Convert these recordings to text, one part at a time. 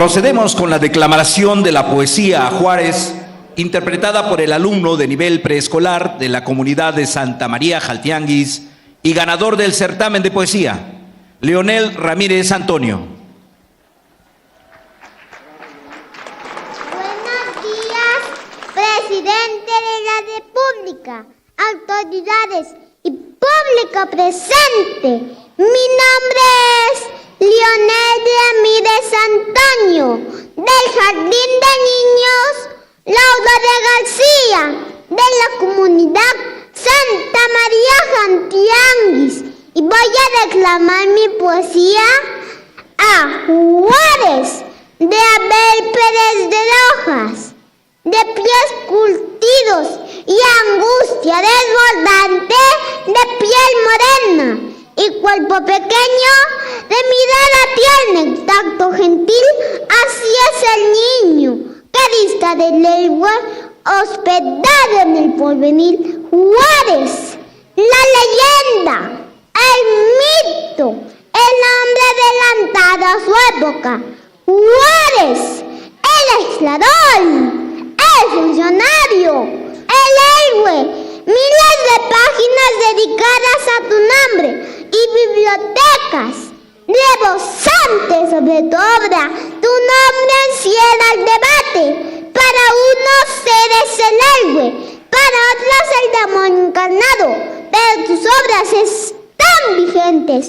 Procedemos con la declamación de la poesía a Juárez, interpretada por el alumno de nivel preescolar de la comunidad de Santa María Jaltianguis y ganador del certamen de poesía, Leonel Ramírez Antonio. Buenos días, presidente de la República, autoridades y público presente. Mi nombre es Leonel Ramírez Antonio, del Jardín de Niños Laura de García, de la comunidad Santa María Jaltianguis, y voy a declamar mi poesía a Juárez, de Abel Pérez de Rojas. De pies curtidos y angustia desbordante, de piel morena y cuerpo pequeño, de mirada tierna y tacto gentil, así es el niño que dista del lengua, hospedado en el porvenir. Juárez, la leyenda, el mito, el hombre adelantado a su época. Juárez, el legislador, el funcionario, el héroe, miles de páginas dedicadas a tu nombre y bibliotecas rebosantes sobre tu obra. Tu nombre encierra el debate. Para unos eres el héroe, para otros el demonio encarnado, pero tus obras están vigentes,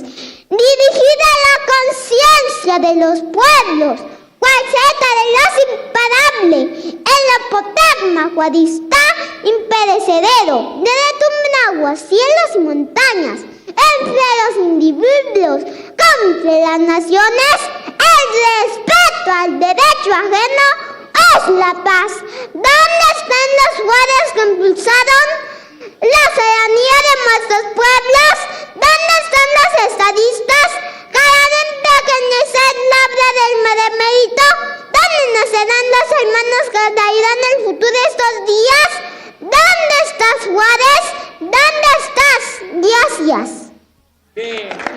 dirigidas a la conciencia de los pueblos. Cualceta de los imparable, el apotegma juarista imperecedero, desde Tumnagua, cielos y montañas, entre los individuos, contra las naciones, el respeto al derecho ajeno es la paz. ¿Dónde están los Juárez que impulsaron la soberanía de nuestros pueblos? ¿Dónde están los estadistas que harán pequeñecer la obra del benemérito? ¿Dónde nacerán los hermanos que traerán el futuro de estos días? ¿Dónde estás, Juárez? ¿Dónde estás? Gracias. Sí.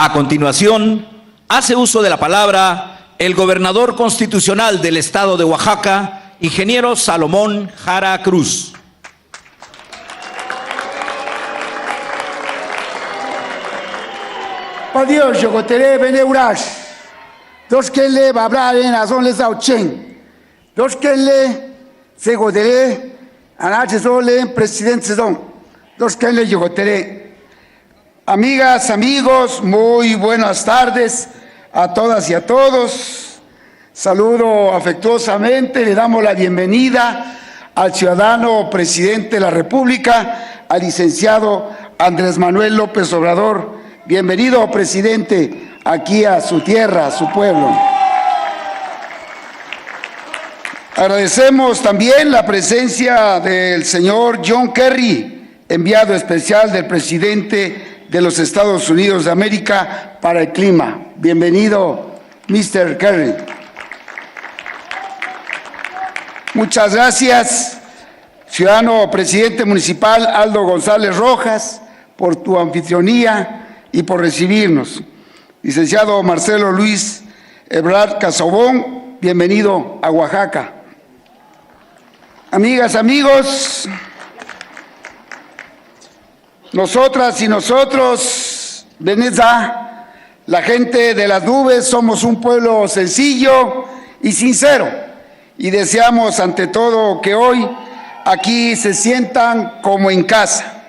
A continuación, hace uso de la palabra el gobernador constitucional del estado de Oaxaca, ingeniero Salomón Jara Cruz. Adiós, yogotere beneurash. Dos que le va a hablar en azón les auchen. Dos que le se godere anache sole presidente don. Dos que le yogotere. Amigas, amigos, muy buenas tardes a todas y a todos. Saludo afectuosamente, le damos la bienvenida al ciudadano presidente de la República, al licenciado Andrés Manuel López Obrador. Bienvenido, presidente, aquí a su tierra, a su pueblo. Agradecemos también la presencia del señor John Kerry, enviado especial del presidente de los Estados Unidos de América para el clima. Bienvenido, Mr. Kerry. Muchas gracias, ciudadano presidente municipal Aldo González Rojas, por tu anfitrionía y por recibirnos. Licenciado Marcelo Luis Ebrard Casobón, bienvenido a Oaxaca. Amigas, amigos, nosotras y nosotros, Veneza, la gente de las nubes, somos un pueblo sencillo y sincero y deseamos ante todo que hoy aquí se sientan como en casa.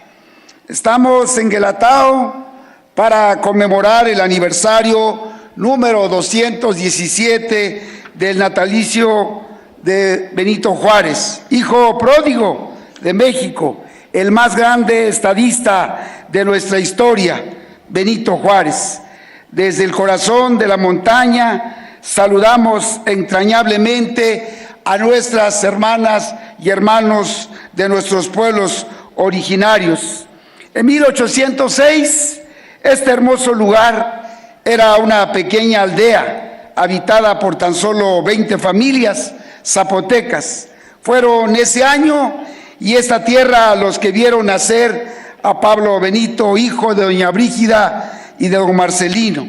Estamos en Guelatao para conmemorar el aniversario número 217 del natalicio de Benito Juárez, hijo pródigo de México, el más grande estadista de nuestra historia, Benito Juárez. Desde el corazón de la montaña saludamos entrañablemente a nuestras hermanas y hermanos de nuestros pueblos originarios. En 1806, este hermoso lugar era una pequeña aldea habitada por tan solo 20 familias zapotecas. Fueron ese año y esta tierra los que vieron nacer a Pablo Benito, hijo de doña Brígida y de don Marcelino,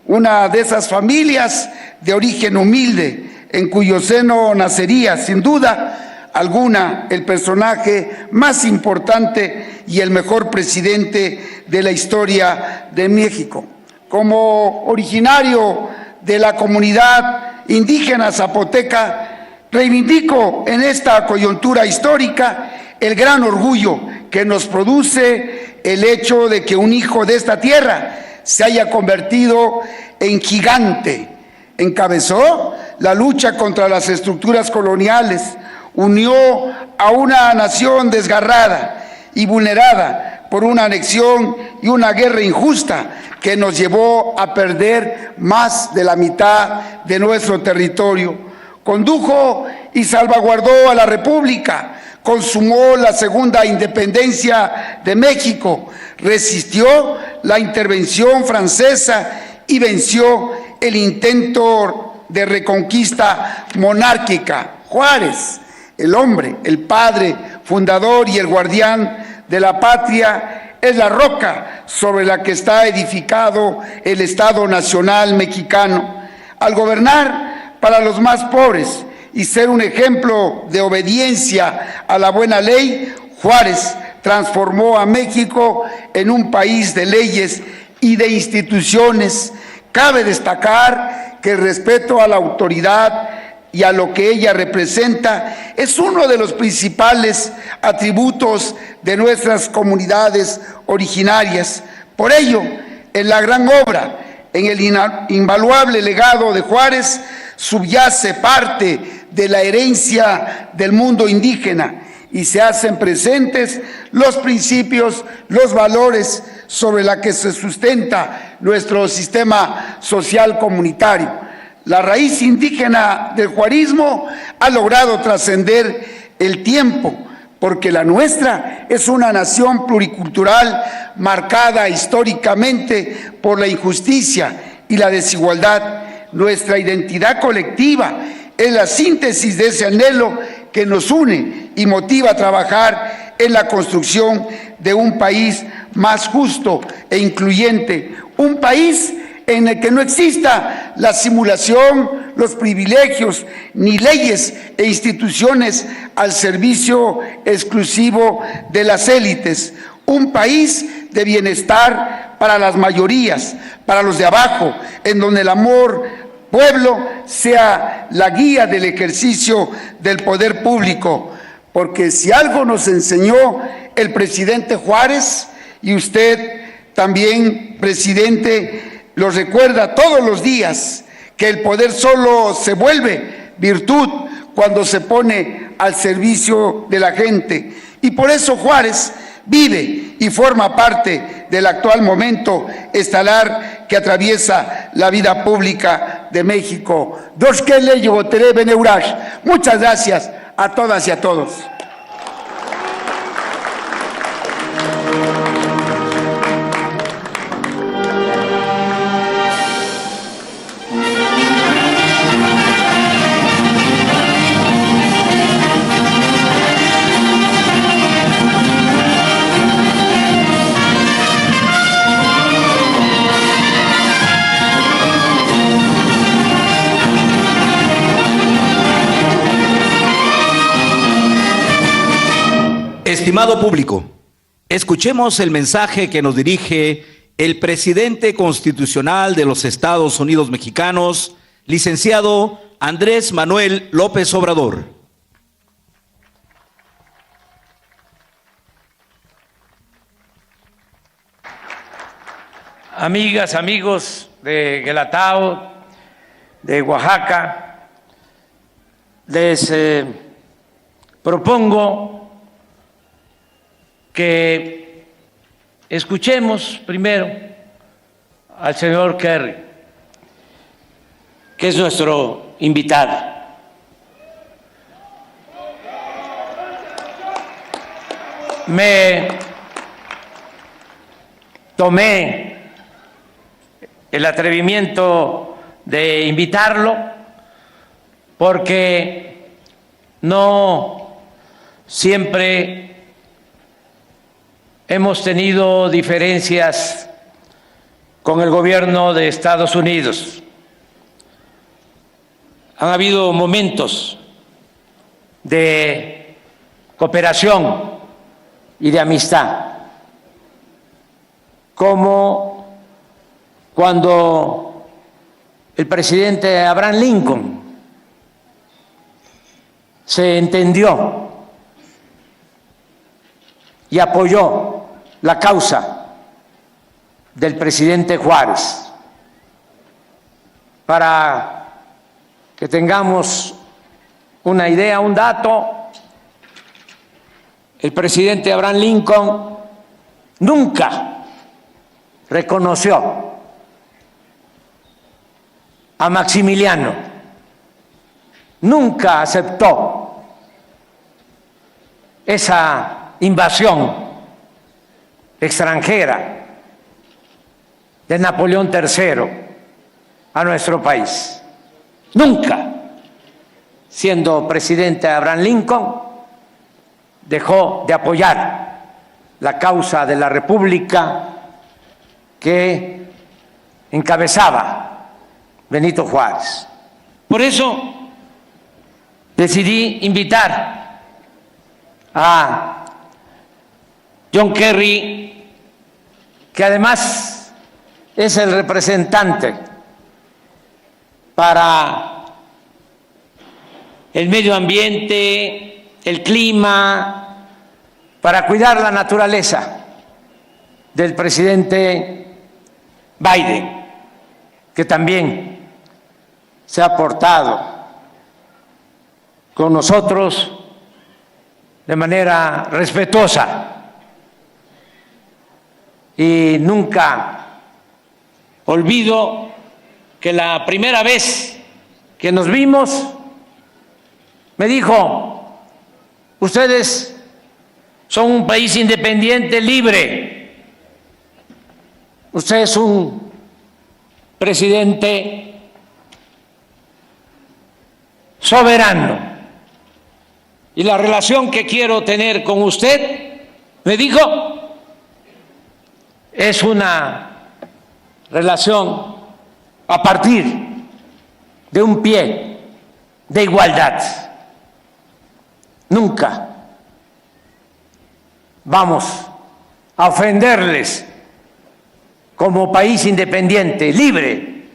una de esas familias de origen humilde, en cuyo seno nacería, sin duda alguna, el personaje más importante y el mejor presidente de la historia de México. Como originario de la comunidad indígena zapoteca, reivindico en esta coyuntura histórica el gran orgullo que nos produce el hecho de que un hijo de esta tierra se haya convertido en gigante. Encabezó la lucha contra las estructuras coloniales, unió a una nación desgarrada y vulnerada por una anexión y una guerra injusta que nos llevó a perder más de la mitad de nuestro territorio. Condujo y salvaguardó a la República, consumó la segunda independencia de México, resistió la intervención francesa y venció el intento de reconquista monárquica. Juárez, el hombre, el padre, fundador y el guardián de la patria, es la roca sobre la que está edificado el Estado Nacional Mexicano. Al gobernar para los más pobres y ser un ejemplo de obediencia a la buena ley, Juárez transformó a México en un país de leyes y de instituciones. Cabe destacar que el respeto a la autoridad y a lo que ella representa es uno de los principales atributos de nuestras comunidades originarias. Por ello, en la gran obra, en el invaluable legado de Juárez, subyace parte de la herencia del mundo indígena y se hacen presentes los principios, los valores sobre los que se sustenta nuestro sistema social comunitario. La raíz indígena del juarismo ha logrado trascender el tiempo, porque la nuestra es una nación pluricultural marcada históricamente por la injusticia y la desigualdad. Nuestra identidad colectiva es la síntesis de ese anhelo que nos une y motiva a trabajar en la construcción de un país más justo e incluyente, un país en el que no exista la simulación, los privilegios, ni leyes e instituciones al servicio exclusivo de las élites, un país de bienestar para las mayorías, para los de abajo, en donde el amor pueblo sea la guía del ejercicio del poder público, porque si algo nos enseñó el presidente Juárez, y usted también, presidente, lo recuerda todos los días, que el poder solo se vuelve virtud cuando se pone al servicio de la gente. Y por eso Juárez vive y forma parte del actual momento estelar que atraviesa la vida pública de México. Muchas gracias a todas y a todos. Estimado público, escuchemos el mensaje que nos dirige el presidente constitucional de los Estados Unidos mexicanos, licenciado Andrés Manuel López Obrador. Amigas, amigos de Guelatao, de Oaxaca, les propongo que escuchemos primero al señor Kerry, que es nuestro invitado. Me tomé el atrevimiento de invitarlo porque no siempre hemos tenido diferencias con el gobierno de Estados Unidos. Han habido momentos de cooperación y de amistad, como cuando el presidente Abraham Lincoln se entendió y apoyó la causa del presidente Juárez. Para que tengamos una idea, un dato, el presidente Abraham Lincoln nunca reconoció a Maximiliano, nunca aceptó esa invasión extranjera de Napoleón III a nuestro país. Nunca, siendo presidente Abraham Lincoln, dejó de apoyar la causa de la República que encabezaba Benito Juárez. Por eso decidí invitar a John Kerry, que además es el representante para el medio ambiente, el clima, para cuidar la naturaleza del presidente Biden, que también se ha portado con nosotros de manera respetuosa y nunca olvido que la primera vez que nos vimos me dijo: ustedes son un país independiente, libre, usted es un presidente soberano y la relación que quiero tener con usted, me dijo, es una relación a partir de un pie de igualdad. Nunca vamos a ofenderles como país independiente, libre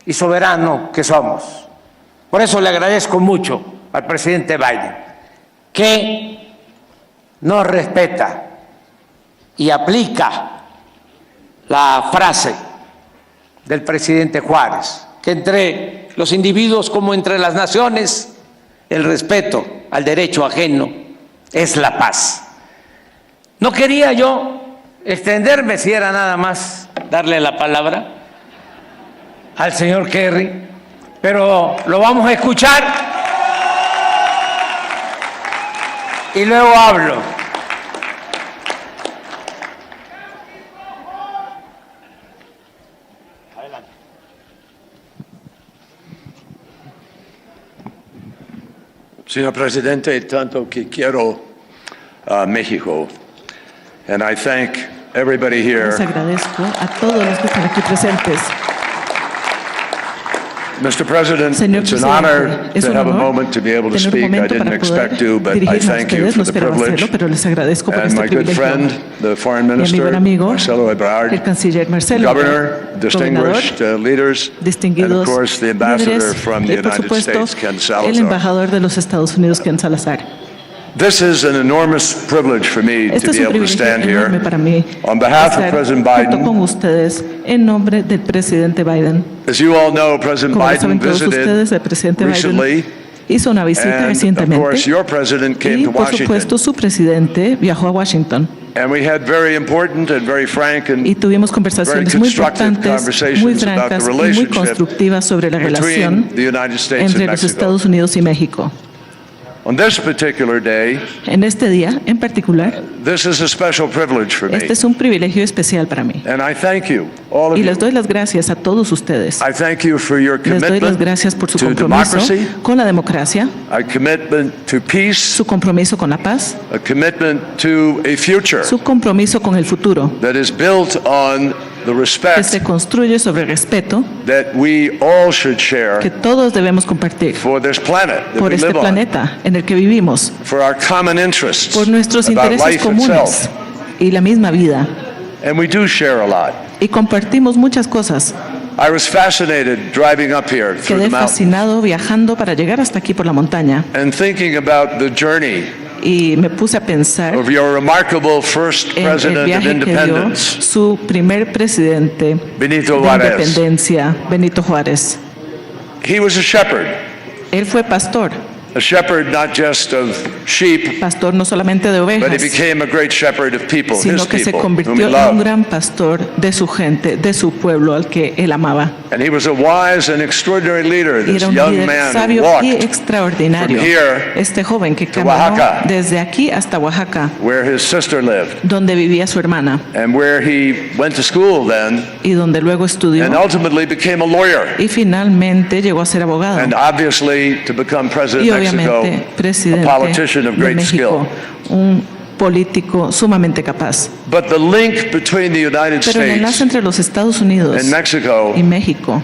y soberano que somos. Por eso le agradezco mucho al presidente Biden, que nos respeta y aplica la frase del presidente Juárez, que entre los individuos como entre las naciones, el respeto al derecho ajeno es la paz. No quería yo extenderme, si era nada más darle la palabra al señor Kerry, pero lo vamos a escuchar y luego hablo. Señor Presidente, tanto que quiero México, and I thank everybody here. Les agradezco a todos los que están aquí presentes. Mr. President, Señor it's an presidente, honor es to un have a honor moment to be able to tener un speak. I momento didn't para expect to, but I dirigirme a thank you ustedes. for No the esperaba privilege. hacerlo, pero les agradezco por And este my good privilegio. friend, the Foreign Y a mi Minister, buen amigo, Marcelo Ebrard, el canciller Marcelo Governor, Ebrard, distinguished leaders, and of distinguidos course the ambassador líderes, from the y por United supuesto States, Ken el Salazar. embajador de los Estados Unidos, Ken Salazar. This is an enormous privilege for me Este to es be un able to privilegio stand here enorme para mí on behalf of estar President junto con Biden. ustedes en nombre del presidente Biden. As you all know, President Como lo Biden saben todos visited ustedes, el presidente recently, Biden hizo una visita and of recientemente course your president came y to por supuesto Washington. su presidente viajó a Washington. And we had very important and very frank and y tuvimos conversaciones very muy constructive importantes, muy conversations about the francas y muy relationship constructivas sobre la relación between the United States entre and los Mexico. Estados Unidos y México. On this particular day, En este día en particular, this is a special privilege for me. este es un privilegio especial para mí. And I thank you, all of Y you. les doy las gracias a todos ustedes. I thank you for your Les doy las commitment gracias por su to compromiso democracy, con la democracia, a commitment to peace, su compromiso con la paz, a commitment to a future su compromiso con el futuro, that is built on the que respect se construye sobre el respeto that we all should que share todos debemos compartir for this planet that por we este live on, planeta en el que vivimos, for our common interests por nuestros about intereses life comunes itself. y la misma vida. And we do share a lot. Y compartimos muchas cosas. I was fascinated driving up here through Quedé the mountains fascinado viajando para llegar hasta aquí por la montaña and thinking about the journey y me puse a pensar of your remarkable first en el president of viaje que dio independence, su primer presidente Benito de Juárez. independencia, Benito Juárez. He was a shepherd Él fue pastor not just of sheep, pastor no solamente de but he ovejas, became a great shepherd of people, his sino que se people, whom he convirtió en un loved. gran pastor de su gente, de su pueblo al que él amaba. And he was a wise and extraordinary leader, Y this era un young líder man who sabio y walked extraordinario. from here Este joven que to caminó Oaxaca, desde aquí hasta Oaxaca, where his sister lived, donde vivía su hermana and where he went to school then, y donde luego estudió and ultimately became a lawyer, y finalmente llegó a ser abogado. and obviously to become president Y of Mexico, obviamente a presidente politician of de great México, skill. un político sumamente capaz. But the link between the United Pero el enlace States entre los Estados Unidos and Mexico y México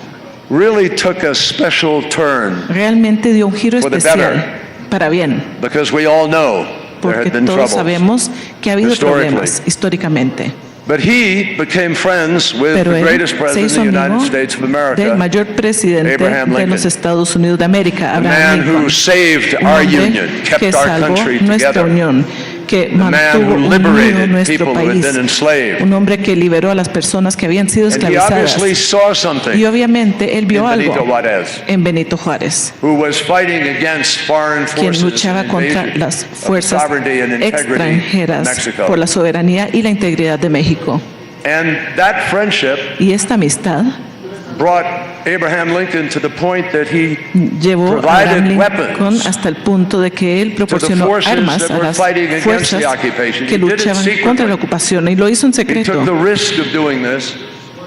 really took a special turn, realmente dio un giro For the especial better. para bien, because we all know there porque had been todos troubles. sabemos que ha habido historically. problemas históricamente. But he became friends with Pero the él greatest se president of hizo the United amigo States of del America, mayor presidente Abraham de Lincoln. los Estados Unidos de América, the Abraham man who Lincoln. saved Un our hombre union, que kept our salvó country nuestra together, unión, que the man mantuvo who unido liberated nuestro people who had país, been enslaved. un hombre que liberó a las personas que habían sido And he esclavizadas. obviously saw something Y obviamente él vio in Benito algo Juárez, en Benito Juárez, who was fighting against foreign quien forces luchaba and contra invasion las of fuerzas sovereignty and integrity of extranjeras Mexico. por la soberanía y la integridad de México. And that friendship Y esta amistad brought Abraham Lincoln to the point that he llevó a provided Abraham Lincoln weapons hasta el punto de que él proporcionó forces armas that a were las fighting against fuerzas the occupation. que He did it luchaban secretly. contra la ocupación y lo hizo en He took the secreto. risk of doing this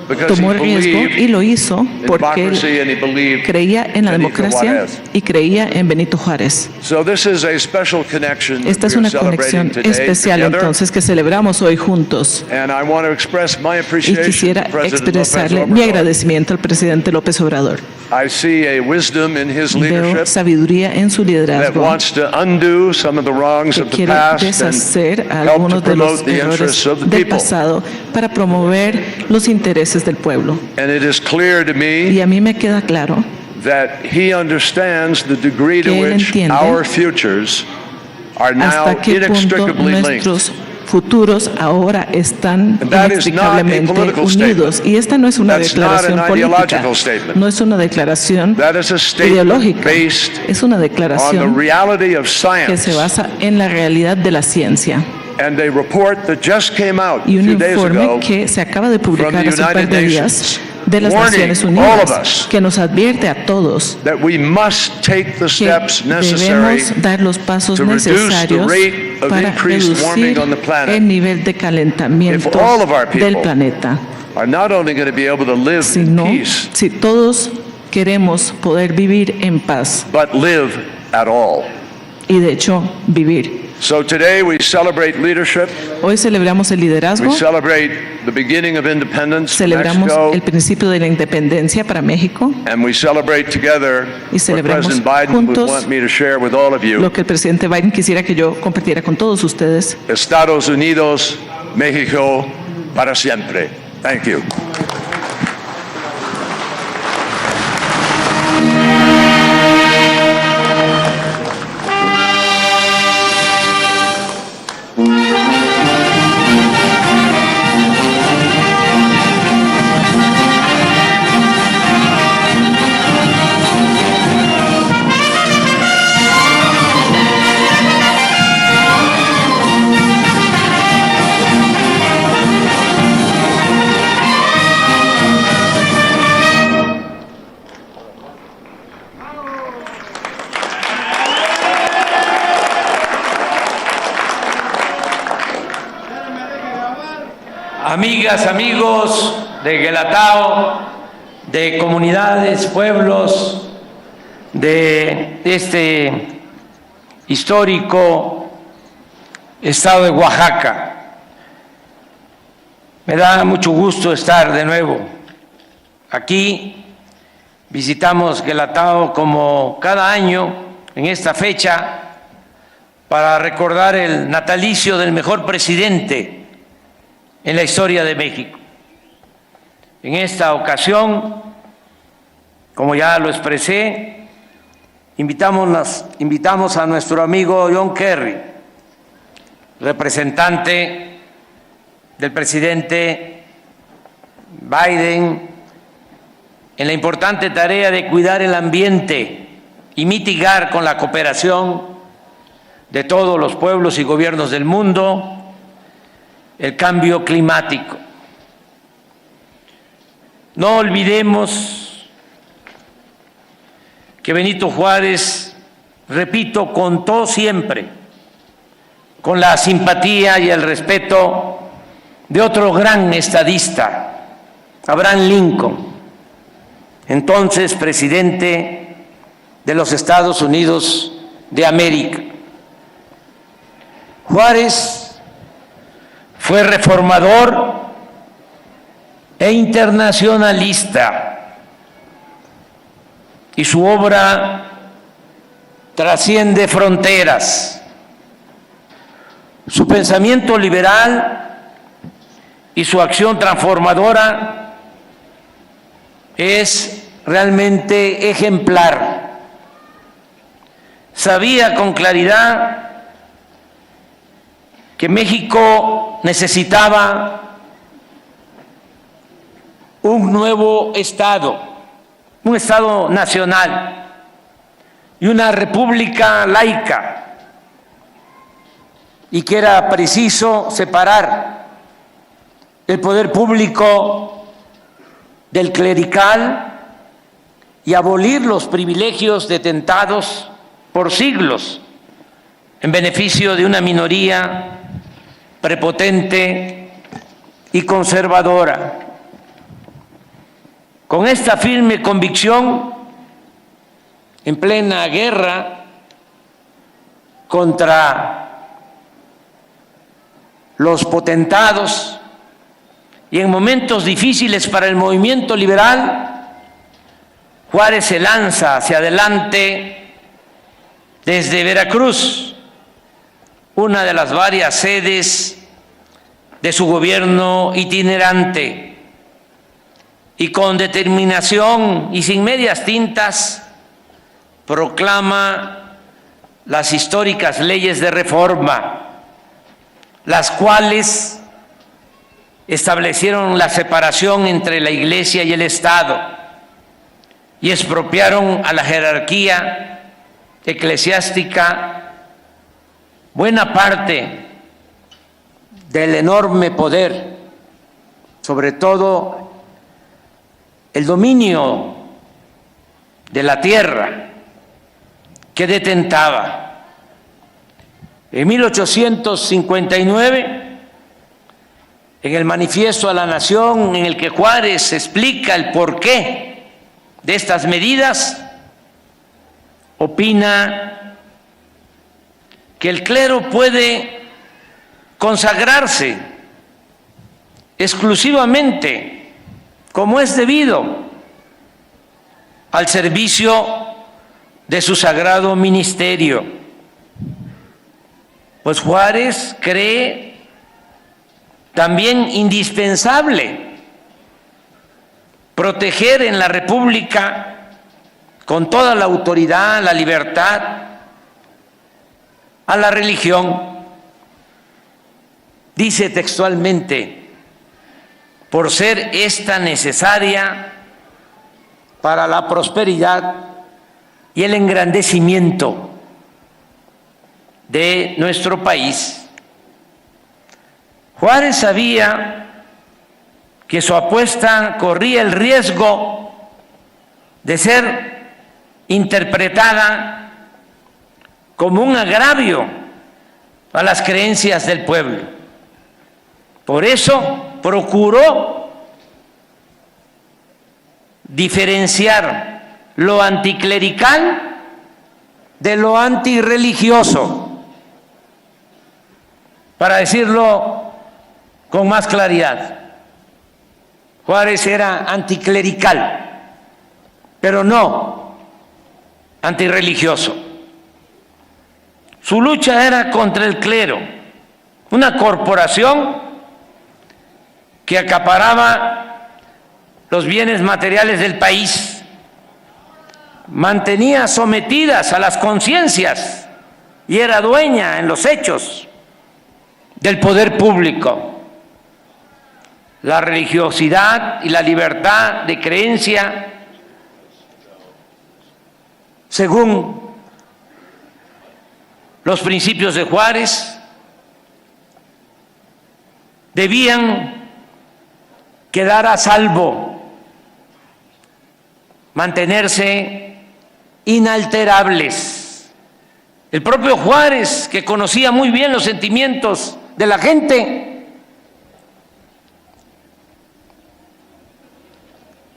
because Tomó el he riesgo y believed lo hizo in porque democracy él and he believed creía en la Benito democracia Juárez. y creía en Benito Juárez. So this is a special connection that Esta es we are una celebrating conexión today especial together. entonces que celebramos hoy juntos. And I want to express my Y appreciation quisiera to President López expresarle mi Obrador. agradecimiento al presidente López Obrador. I see a wisdom in his Veo leadership sabiduría en su that liderazgo wants to undo some of the wrongs que of the quiere past and deshacer help to algunos de los promote the errores interests of the del people. pasado para promover los intereses del pueblo. And it is clear to me Y a mí me queda claro that he understands the degree to que él which entiende our futures are now hasta qué punto inextricably linked. nuestros futuros ahora están And that is not a inextricablemente political unidos. statement. Y esta no es una That's not declaración an política, ideological statement. no es una declaración That is a statement ideológica, based es una on the declaración reality of que science. se basa en la realidad de la ciencia. And a report that just came out a Y un few days informe ago que se acaba de from publicar the hace un par United de días Nations de las warning Naciones all Unidas of us que nos advierte a todos that we must take the que steps necessary debemos dar los pasos to reduce the necesarios rate of para increased warming reducir on the planet. el nivel de calentamiento If all of our people del planeta. are not only going to be able to live in Sino, peace, si todos queremos poder vivir en paz but live at all. y de hecho vivir. So today we celebrate leadership. Hoy celebramos el We liderazgo, celebrate the beginning of independence for celebramos Mexico, el principio de la independencia para México, and we celebrate together Y what celebramos President Biden would juntos want me to share with all of you. lo que el presidente Biden quisiera que yo compartiera con todos ustedes. Estados Unidos, México, para siempre. Thank you. amigas, amigos de Guelatao, de comunidades, pueblos de este histórico estado de Oaxaca. Me da mucho gusto estar de nuevo aquí. Visitamos Guelatao como cada año en esta fecha para recordar el natalicio del mejor presidente en la historia de México. En esta ocasión, como ya lo expresé, invitamos a nuestro amigo John Kerry, representante del presidente Biden en la importante tarea de cuidar el ambiente y mitigar con la cooperación de todos los pueblos y gobiernos del mundo el cambio climático. No olvidemos que Benito Juárez, repito, contó siempre con la simpatía y el respeto de otro gran estadista, Abraham Lincoln, entonces presidente de los Estados Unidos de América. Juárez fue reformador e internacionalista y su obra trasciende fronteras. Su pensamiento liberal y su acción transformadora es realmente ejemplar. Sabía con claridad que México necesitaba un nuevo Estado, un Estado nacional y una república laica, y que era preciso separar el poder público del clerical y abolir los privilegios detentados por siglos en beneficio de una minoría prepotente y conservadora. Con esta firme convicción, en plena guerra contra los potentados y en momentos difíciles para el movimiento liberal, Juárez se lanza hacia adelante desde Veracruz, una de las varias sedes de su gobierno itinerante, y con determinación y sin medias tintas proclama las históricas leyes de reforma, las cuales establecieron la separación entre la Iglesia y el Estado y expropiaron a la jerarquía eclesiástica buena parte del enorme poder, sobre todo el dominio de la tierra que detentaba. En 1859, en el Manifiesto a la Nación, en el que Juárez explica el porqué de estas medidas, opina que el clero puede consagrarse exclusivamente, como es debido, al servicio de su sagrado ministerio. Pues Juárez cree también indispensable proteger en la República con toda la autoridad, la libertad, a la religión. Dice textualmente: por ser esta necesaria para la prosperidad y el engrandecimiento de nuestro país. Juárez sabía que su apuesta corría el riesgo de ser interpretada como un agravio a las creencias del pueblo. Por eso procuró diferenciar lo anticlerical de lo antirreligioso, para decirlo con más claridad. Juárez era anticlerical, pero no antirreligioso. Su lucha era contra el clero, una corporación que acaparaba los bienes materiales del país, mantenía sometidas a las conciencias y era dueña en los hechos del poder público. La religiosidad y la libertad de creencia, según los principios de Juárez, debían quedar a salvo, mantenerse inalterables. El propio Juárez, que conocía muy bien los sentimientos de la gente,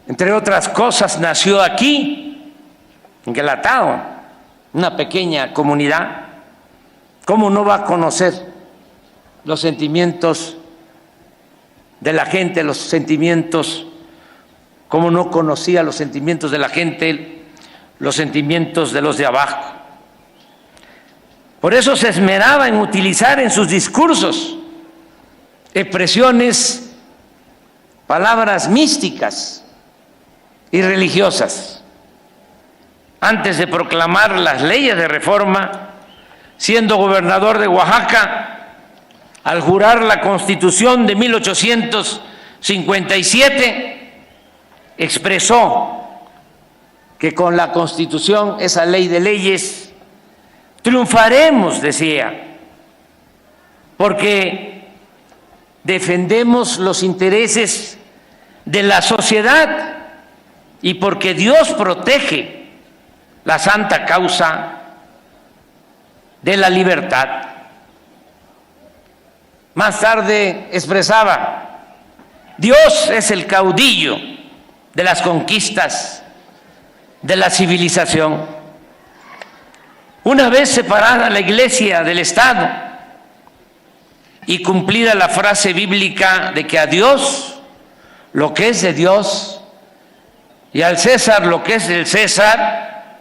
entre otras cosas, nació aquí, en Guelatao, una pequeña comunidad. ¿Cómo no va a conocer los sentimientos de la gente, los sentimientos, cómo no conocía los sentimientos de la gente, los sentimientos de los de abajo? Por eso se esmeraba en utilizar en sus discursos expresiones, palabras místicas y religiosas. Antes de proclamar las leyes de reforma, siendo gobernador de Oaxaca, al jurar la Constitución de 1857, expresó que con la Constitución, esa ley de leyes, triunfaremos, decía, porque defendemos los intereses de la sociedad y porque Dios protege la santa causa de la libertad. Más tarde expresaba: Dios es el caudillo de las conquistas de la civilización. Una vez separada la Iglesia del Estado y cumplida la frase bíblica de que a Dios lo que es de Dios y al César lo que es del César,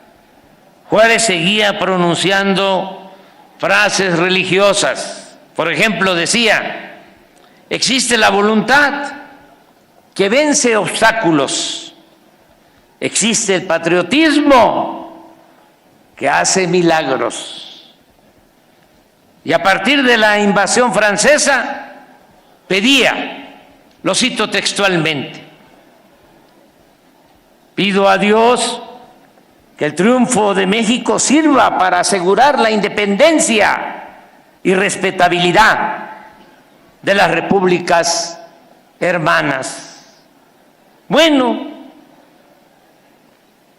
Juárez seguía pronunciando frases religiosas. Por ejemplo, decía: existe la voluntad que vence obstáculos, existe el patriotismo que hace milagros. Y a partir de la invasión francesa pedía, lo cito textualmente: pido a Dios que el triunfo de México sirva para asegurar la independencia y respetabilidad de las repúblicas hermanas. Bueno,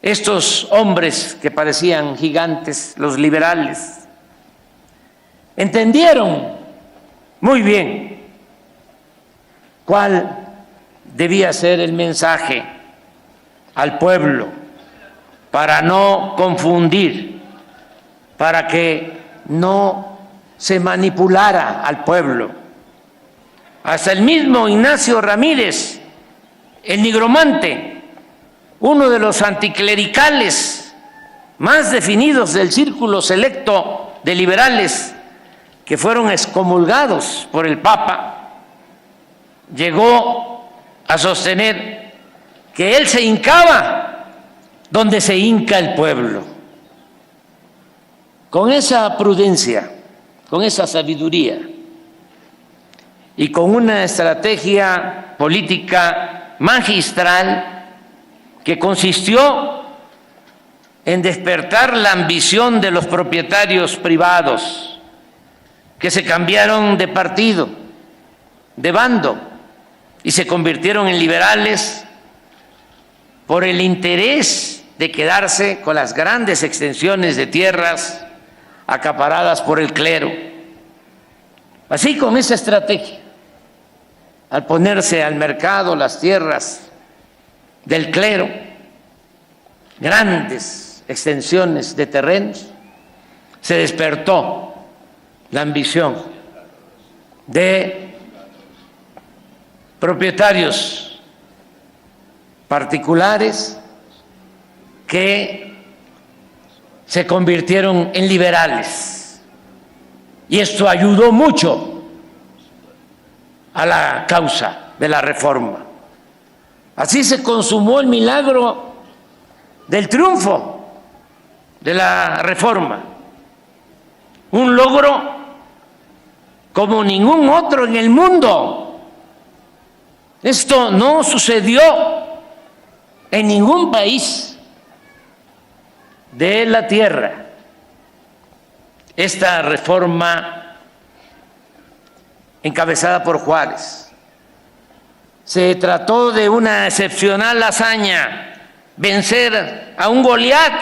estos hombres que parecían gigantes, los liberales, entendieron muy bien cuál debía ser el mensaje al pueblo para no confundir, para que no se manipulara al pueblo. Hasta el mismo Ignacio Ramírez, el nigromante, uno de los anticlericales más definidos del círculo selecto de liberales que fueron excomulgados por el Papa, llegó a sostener que él se hincaba donde se hinca el pueblo. Con esa prudencia, con esa sabiduría y con una estrategia política magistral que consistió en despertar la ambición de los propietarios privados, que se cambiaron de partido, de bando, y se convirtieron en liberales por el interés de quedarse con las grandes extensiones de tierras acaparadas por el clero. Así, con esa estrategia, al ponerse al mercado las tierras del clero, grandes extensiones de terrenos, se despertó la ambición de propietarios particulares que se convirtieron en liberales. Y esto ayudó mucho a la causa de la reforma. Así se consumó el milagro del triunfo de la reforma, un logro como ningún otro en el mundo. Esto no sucedió en ningún país de la tierra. Esta reforma encabezada por Juárez se trató de una excepcional hazaña, vencer a un Goliat,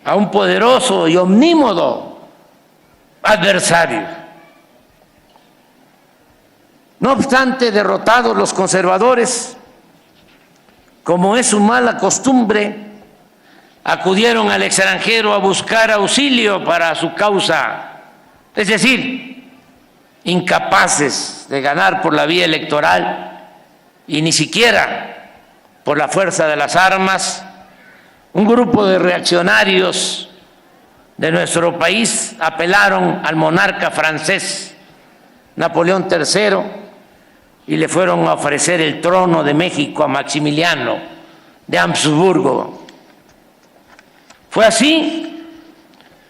a un poderoso y omnímodo adversario. No obstante, derrotados los conservadores, como es su mala costumbre, acudieron al extranjero a buscar auxilio para su causa, es decir, incapaces de ganar por la vía electoral y ni siquiera por la fuerza de las armas. Un grupo de reaccionarios de nuestro país apelaron al monarca francés Napoleón III y le fueron a ofrecer el trono de México a Maximiliano de Habsburgo. Fue así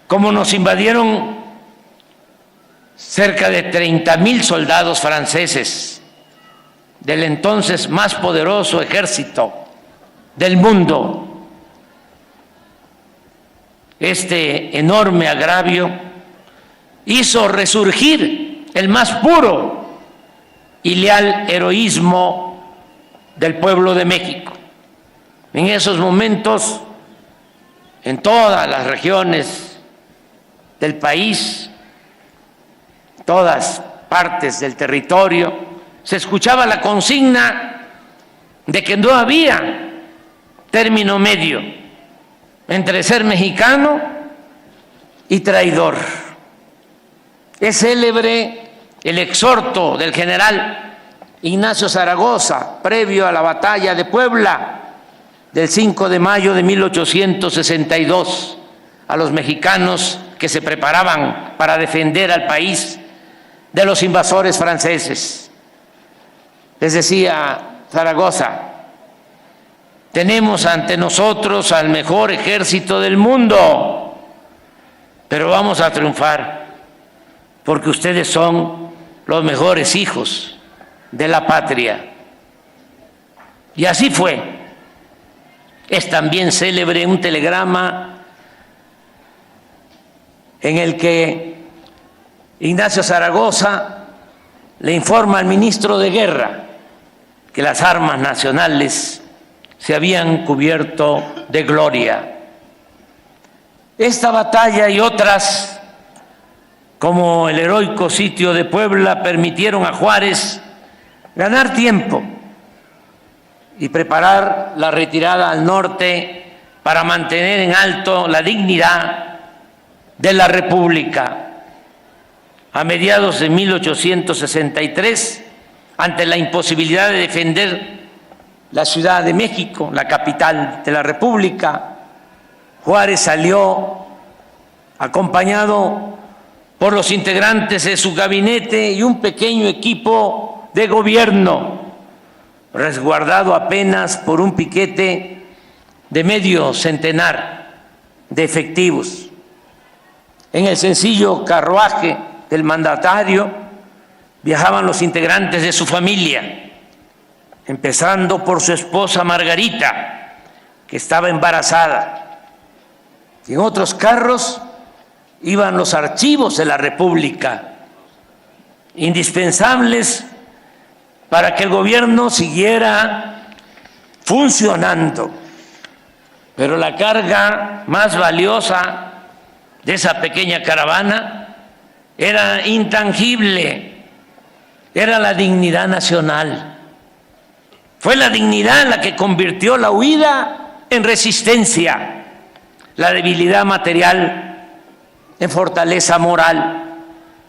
como nos invadieron cerca de 30,000 soldados franceses del entonces más poderoso ejército del mundo. Este enorme agravio hizo resurgir el más puro y leal heroísmo del pueblo de México. En esos momentos, en todas las regiones del país, todas partes del territorio, se escuchaba la consigna de que no había término medio entre ser mexicano y traidor. Es célebre el exhorto del general Ignacio Zaragoza previo a la batalla de Puebla del 5 de mayo de 1862 a los mexicanos que se preparaban para defender al país de los invasores franceses. Les decía Zaragoza: tenemos ante nosotros al mejor ejército del mundo, pero vamos a triunfar porque ustedes son los mejores hijos de la patria. Y así fue. Es también célebre un telegrama en el que Ignacio Zaragoza le informa al ministro de Guerra que las armas nacionales se habían cubierto de gloria. Esta batalla y otras, como el heroico sitio de Puebla, permitieron a Juárez ganar tiempo y preparar la retirada al norte para mantener en alto la dignidad de la República. A mediados de 1863, ante la imposibilidad de defender la Ciudad de México, la capital de la República, Juárez salió acompañado por los integrantes de su gabinete y un pequeño equipo de gobierno, resguardado apenas por un piquete de medio centenar de efectivos. En el sencillo carruaje del mandatario viajaban los integrantes de su familia, empezando por su esposa Margarita, que estaba embarazada. Y en otros carros iban los archivos de la República, indispensables para que el gobierno siguiera funcionando. Pero la carga más valiosa de esa pequeña caravana era intangible: era la dignidad nacional. Fue la dignidad la que convirtió la huida en resistencia, la debilidad material en fortaleza moral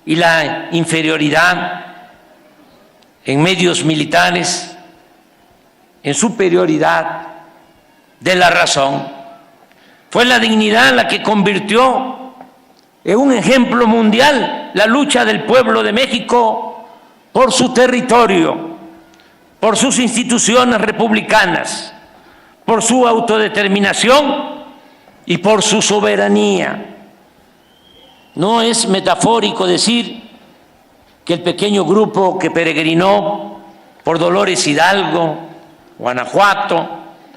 y la inferioridad en medios militares en superioridad de la razón. Fue la dignidad la que convirtió en un ejemplo mundial la lucha del pueblo de México por su territorio, por sus instituciones republicanas, por su autodeterminación y por su soberanía. No es metafórico decir que el pequeño grupo que peregrinó por Dolores Hidalgo, Guanajuato,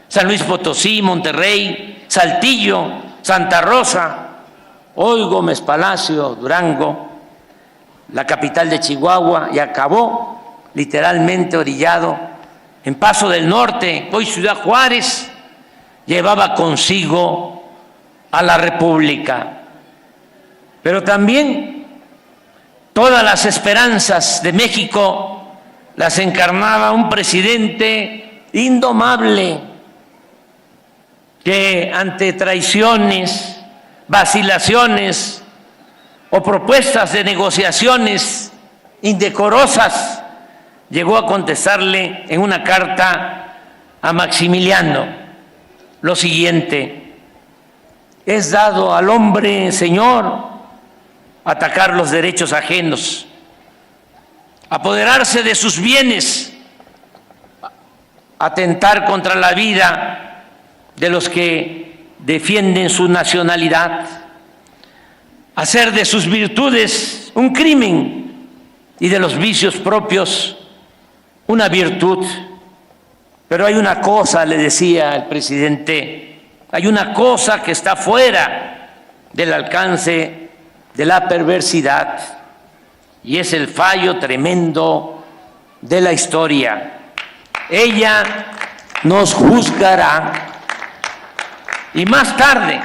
San Luis Potosí, Monterrey, Saltillo, Santa Rosa, hoy Gómez Palacio, Durango, la capital de Chihuahua, y acabó literalmente orillado en Paso del Norte, hoy Ciudad Juárez, llevaba consigo a la República. Pero también todas las esperanzas de México las encarnaba un presidente indomable que ante traiciones, vacilaciones o propuestas de negociaciones indecorosas llegó a contestarle en una carta a Maximiliano lo siguiente: es dado al hombre, Señor, atacar los derechos ajenos, apoderarse de sus bienes, atentar contra la vida de los que defienden su nacionalidad, hacer de sus virtudes un crimen y de los vicios propios una virtud. Pero hay una cosa, le decía el presidente, hay una cosa que está fuera del alcance de la perversidad, y es el fallo tremendo de la historia. Ella nos juzgará. Y más tarde,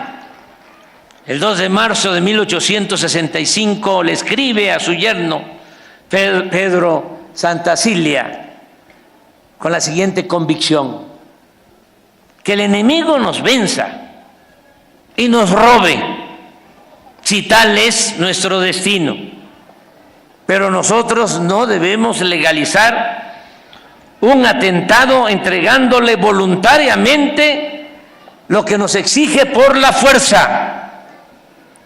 el 2 de marzo de 1865, le escribe a su yerno Pedro Santacilia con la siguiente convicción: que el enemigo nos venza y nos robe, si tal es nuestro destino. Pero nosotros no debemos legalizar un atentado entregándole voluntariamente lo que nos exige por la fuerza.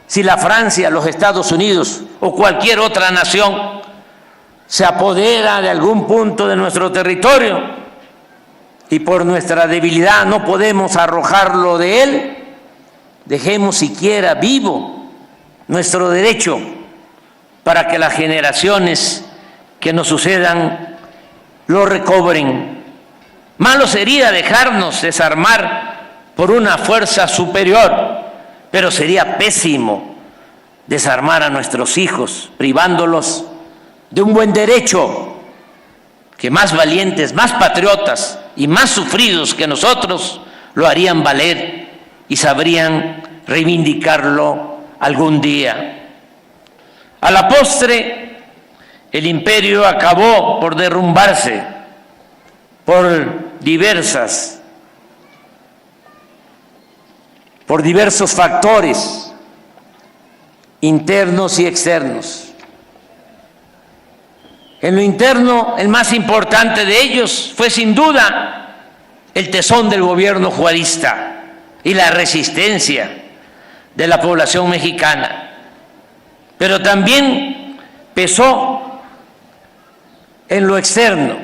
Si la Francia, los Estados Unidos o cualquier otra nación se apodera de algún punto de nuestro territorio y por nuestra debilidad no podemos arrojarlo de él, dejemos siquiera vivo nuestro derecho para que las generaciones que nos sucedan lo recobren. Malo sería dejarnos desarmar por una fuerza superior, pero sería pésimo desarmar a nuestros hijos, privándolos de un buen derecho que más valientes, más patriotas y más sufridos que nosotros lo harían valer y sabrían reivindicarlo algún día. A la postre, el imperio acabó por derrumbarse por diversos factores internos y externos. En lo interno, el más importante de ellos fue sin duda el tesón del gobierno juarista y la resistencia de la población mexicana. Pero también pesó en lo externo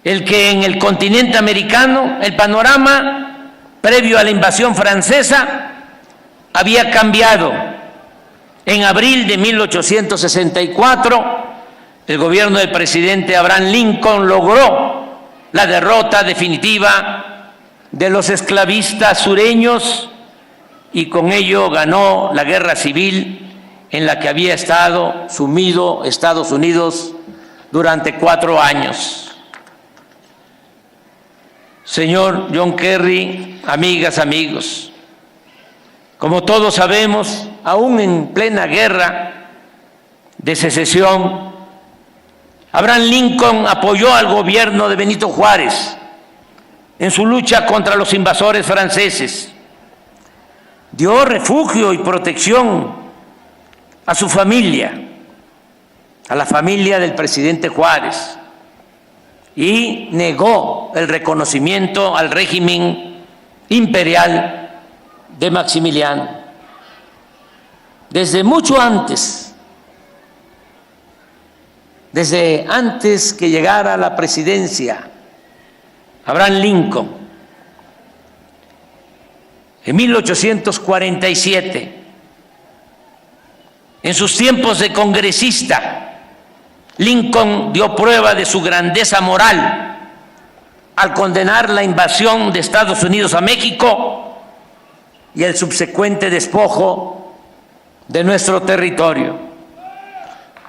el que en el continente americano el panorama previo a la invasión francesa había cambiado. En abril de 1864, el gobierno del presidente Abraham Lincoln logró la derrota definitiva de los esclavistas sureños y con ello ganó la guerra civil en la que había estado sumido Estados Unidos durante 4 años. Señor John Kerry, amigas, amigos, como todos sabemos, aún en plena guerra de secesión, Abraham Lincoln apoyó al gobierno de Benito Juárez en su lucha contra los invasores franceses. Dio refugio y protección a su familia, a la familia del presidente Juárez, y negó el reconocimiento al régimen imperial de Maximiliano. Desde mucho antes, desde antes que llegara a la presidencia Abraham Lincoln, en 1847, en sus tiempos de congresista, Lincoln dio prueba de su grandeza moral al condenar la invasión de Estados Unidos a México y el subsecuente despojo de nuestro territorio.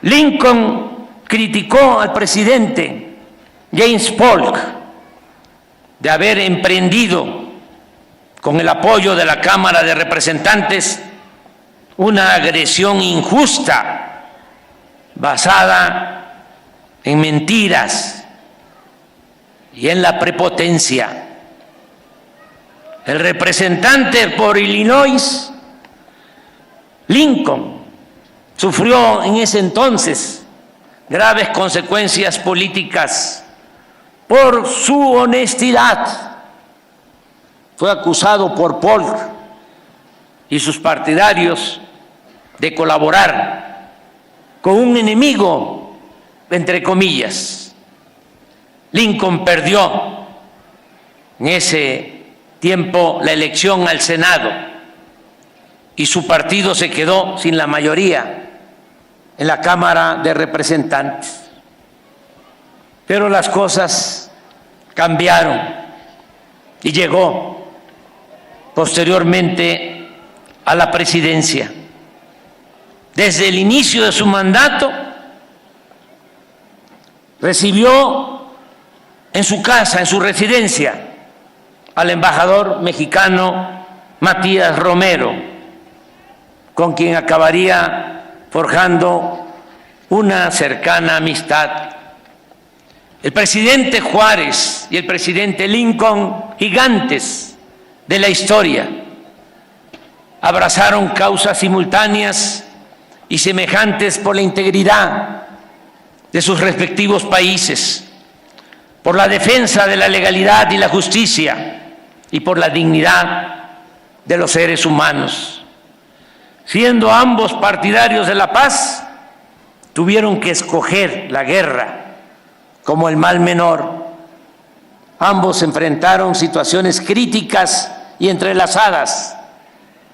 Lincoln criticó al presidente James Polk de haber emprendido, con el apoyo de la Cámara de Representantes, una agresión injusta basada en mentiras y en la prepotencia. El representante por Illinois, Lincoln, sufrió en ese entonces graves consecuencias políticas por su honestidad. Fue acusado por Polk y sus partidarios de colaborar con un enemigo, entre comillas. Lincoln perdió en ese tiempo la elección al Senado y su partido se quedó sin la mayoría en la Cámara de Representantes. Pero las cosas cambiaron y llegó posteriormente a la presidencia. Desde el inicio de su mandato, recibió en su casa, en su residencia, al embajador mexicano Matías Romero, con quien acabaría forjando una cercana amistad. El presidente Juárez y el presidente Lincoln, gigantes de la historia, abrazaron causas simultáneas y semejantes por la integridad de sus respectivos países, por la defensa de la legalidad y la justicia y por la dignidad de los seres humanos. Siendo ambos partidarios de la paz, tuvieron que escoger la guerra como el mal menor. Ambos enfrentaron situaciones críticas y entrelazadas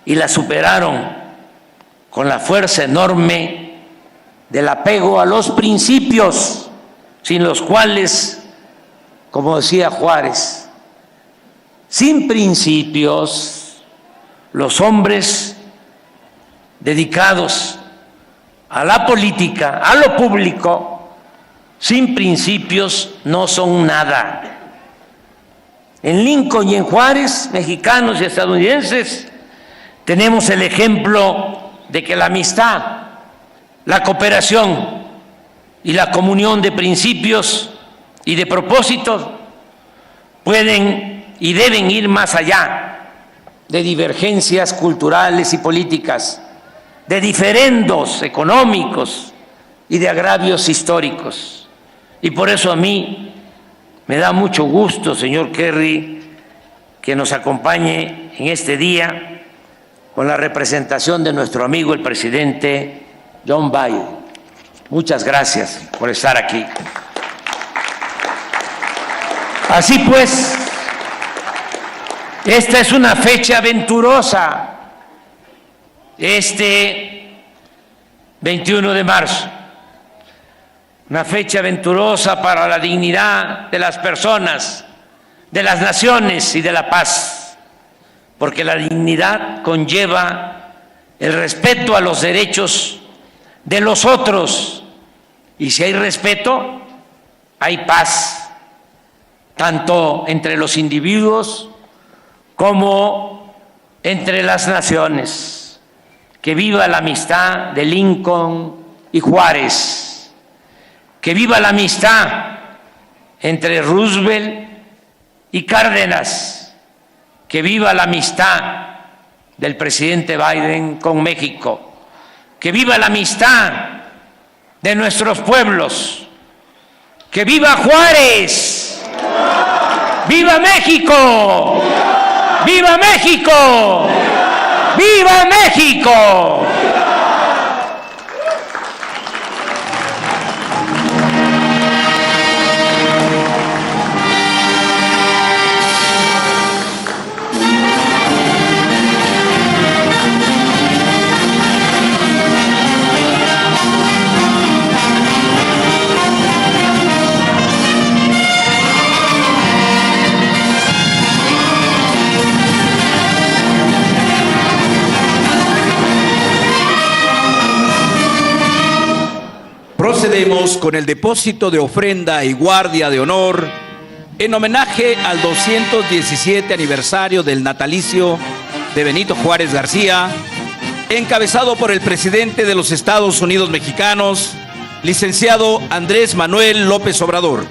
y las superaron con la fuerza enorme del apego a los principios, sin los cuales, como decía Juárez, sin principios, los hombres dedicados a la política, a lo público, sin principios no son nada. En Lincoln y en Juárez, mexicanos y estadounidenses, tenemos el ejemplo de que la amistad, la cooperación y la comunión de principios y de propósitos pueden y deben ir más allá de divergencias culturales y políticas, de diferendos económicos y de agravios históricos. Y por eso a mí me da mucho gusto, señor Kerry, que nos acompañe en este día con la representación de nuestro amigo el presidente John Biden. Muchas gracias por estar aquí. Así pues, esta es una fecha venturosa, este 21 de marzo, una fecha venturosa para la dignidad de las personas, de las naciones y de la paz. Porque la dignidad conlleva el respeto a los derechos de los otros. Y si hay respeto, hay paz, tanto entre los individuos como entre las naciones. Que viva la amistad de Lincoln y Juárez. que viva la amistad entre Roosevelt y Cárdenas, que viva la amistad del presidente Biden con México, que viva la amistad de nuestros pueblos, que viva Juárez, viva México, viva México, viva México. Procedemos con el depósito de ofrenda y guardia de honor en homenaje al 217 aniversario del natalicio de Benito Juárez García, encabezado por el presidente de los Estados Unidos mexicanos, licenciado Andrés Manuel López Obrador.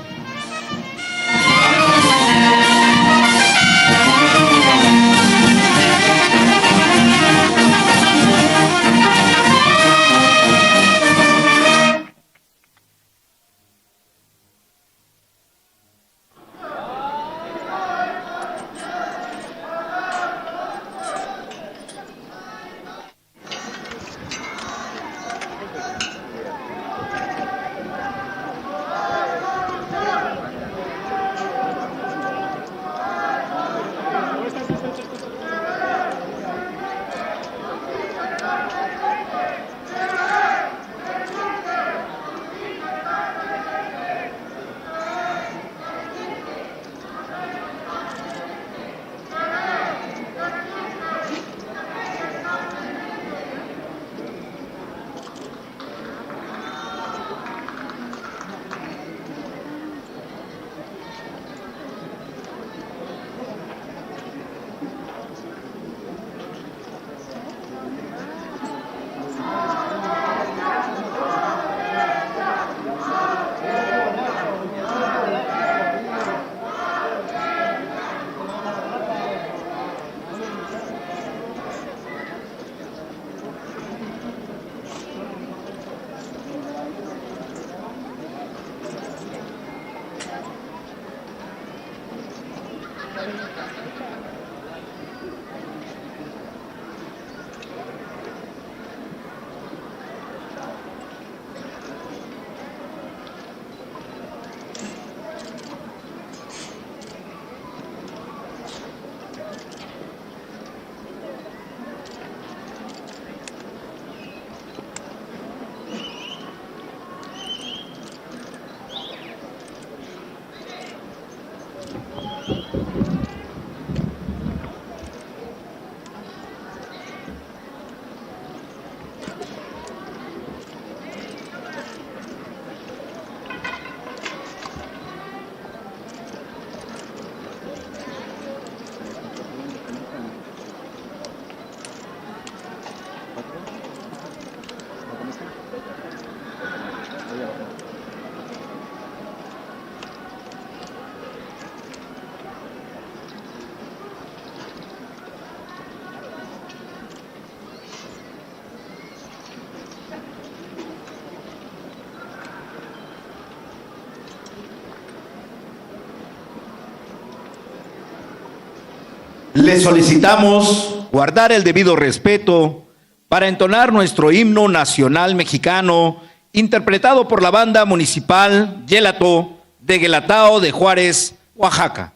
Le solicitamos guardar el debido respeto para entonar nuestro himno nacional mexicano, interpretado por la banda municipal Yelato de Guelatao de Juárez, Oaxaca.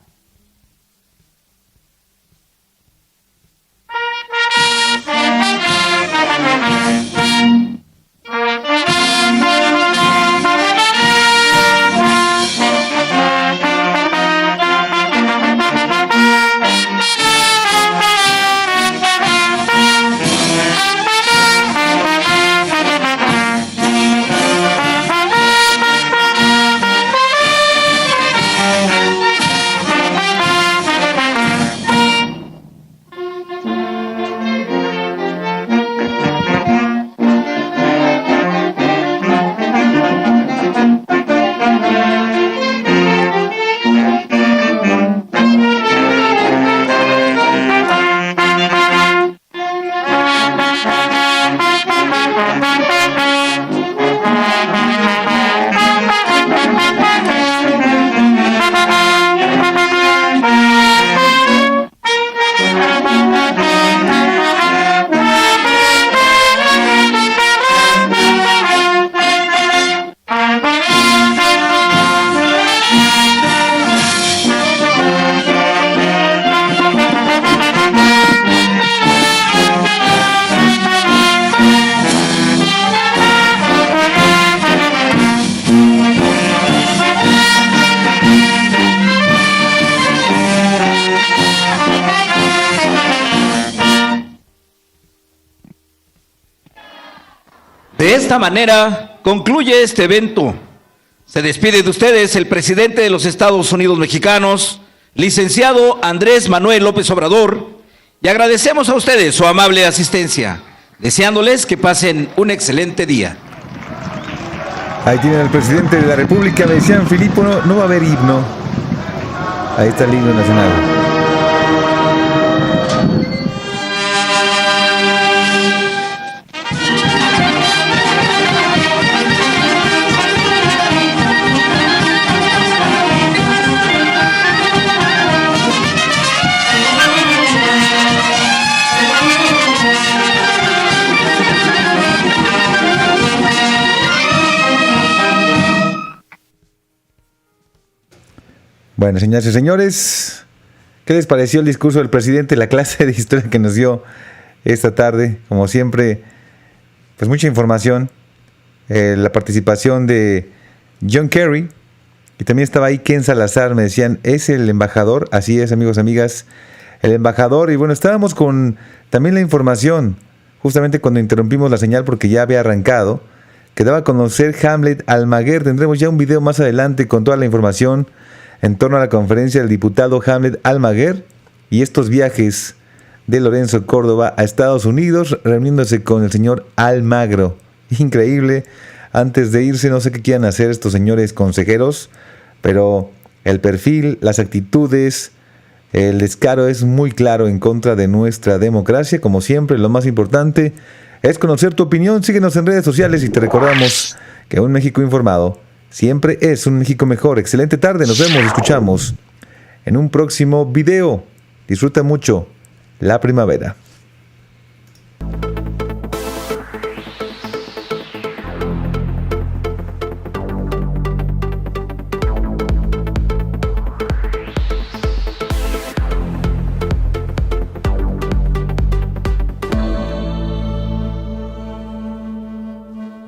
De esta manera concluye este evento. Se despide de ustedes el presidente de los Estados Unidos mexicanos, licenciado Andrés Manuel López Obrador, y agradecemos a ustedes su amable asistencia, deseándoles que pasen un excelente día. Ahí tienen al presidente de la República. Me decían, Filipo, no va a haber himno. Ahí está el himno nacional. Bueno, señoras y señores, ¿qué les pareció el discurso del presidente, la clase de historia que nos dio esta tarde? Como siempre, pues mucha información. La participación de John Kerry, y también estaba ahí Ken Salazar, me decían, es el embajador. Así es, amigos, amigas, el embajador. Y bueno, estábamos con también la información, justamente cuando interrumpimos la señal porque ya había arrancado, que daba a conocer Hamlet Almaguer. Tendremos ya un video más adelante con toda la información en torno a la conferencia del diputado Hamlet Almaguer y estos viajes de Lorenzo Córdoba a Estados Unidos, reuniéndose con el señor Almagro. Increíble. Antes de irse, no sé qué quieran hacer estos señores consejeros, pero el perfil, las actitudes, el descaro es muy claro en contra de nuestra democracia. Como siempre, lo más importante es conocer tu opinión. Síguenos en redes sociales y te recordamos que un México informado siempre es un México mejor. Excelente tarde, nos vemos, escuchamos en un próximo video. Disfruta mucho la primavera.